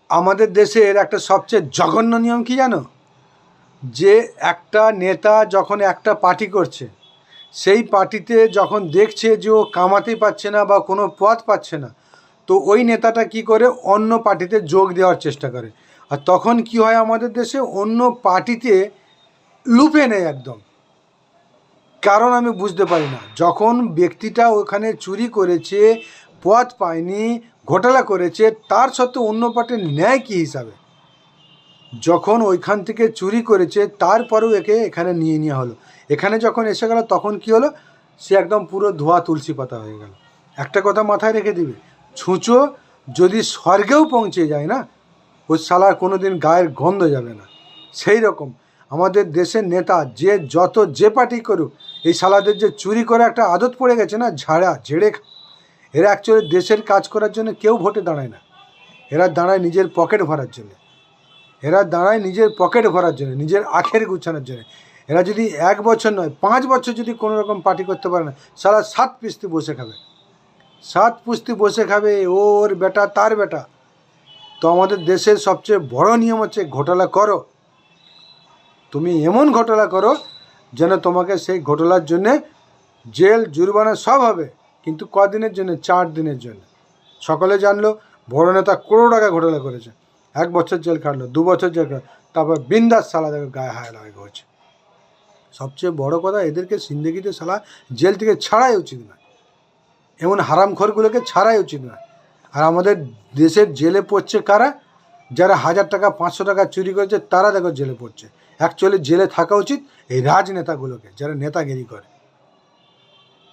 আমাদের দেশের একটা সবচেয়ে জঘন্য নিয়ম কি জানো? যে একটা নেতা যখন একটা পার্টি করছে, সেই পার্টিতে যখন দেখছে যে ও কামাতেই পাচ্ছে না বা কোনো পদ পাচ্ছে না, তো ওই নেতাটা কি করে অন্য পার্টিতে যোগ দেওয়ার চেষ্টা করে। আর তখন কি হয় আমাদের দেশে, অন্য পার্টিতে লুপে নেয় একদম। কারণ আমি বুঝতে পারি না, যখন ব্যক্তিটা ওখানে চুরি করেছে, পদ পায়নি, ঘোটালা করেছে, তার সত্ত্বেও অন্য পার্টি নেয় কী হিসাবে? যখন ওইখান থেকে চুরি করেছে তারপরেও একে এখানে নিয়ে নেওয়া হলো। এখানে যখন এসে গেল তখন কি হলো, সে একদম পুরো ধোয়া তুলসী পাতা হয়ে গেল। একটা কথা মাথায় রেখে দিবে, ছুঁচো যদি স্বর্গেও পৌঁছে যায় না, ওই শালার কোনো দিন গায়ের গন্ধ যাবে না। সেই রকম আমাদের দেশের নেতা যে পার্টি করুক, এই শালাদের যে চুরি করে একটা আদত পড়ে গেছে না, ঝেড়ে এরা অ্যাকচুয়ালি দেশের কাজ করার জন্য কেউ ভোটে দাঁড়ায় না। এরা দাঁড়ায় নিজের পকেট ভরার জন্য, নিজের আখের গুছানোর জন্য। এরা যদি 1 বছর নয় 5 বছর যদি কোনো রকম পার্টি করতে পারে না, সারা 7 পুস্তি বসে খাবে ওর বেটা তার বেটা। তো আমাদের দেশের সবচেয়ে বড় নিয়ম হচ্ছে ঘোটালা করো, তুমি এমন ঘোটালা করো যেন তোমাকে সেই ঘোটালার জন্যে জেল জরিমানা সব হবে, কিন্তু কদিনের জন্য? 4 দিনের জন্য। সকলে জানলো বড় নেতা কোটি টাকা ঘোটালা করেছে, 1 বছর জেল খাটলো, 2 বছর জেল খাটলো, তারপর বিন্দাস সালা দেখো গায়ে হায় লাগে হচ্ছে। সবচেয়ে বড় কথা, এদেরকে জিন্দেগিতে সালা জেল থেকে ছাড়াই উচিত নয়, এমন হারামখোরগুলোকে ছাড়াই উচিত নয়। আর আমাদের দেশের জেলে পড়ছে কারা? যারা 1000 টাকা 500 টাকা চুরি করেছে, তারা দেখো জেলে পড়ছে। অ্যাকচুয়ালি জেলে থাকা উচিত এই রাজনেতাগুলোকে, যারা নেতাগিরি করে।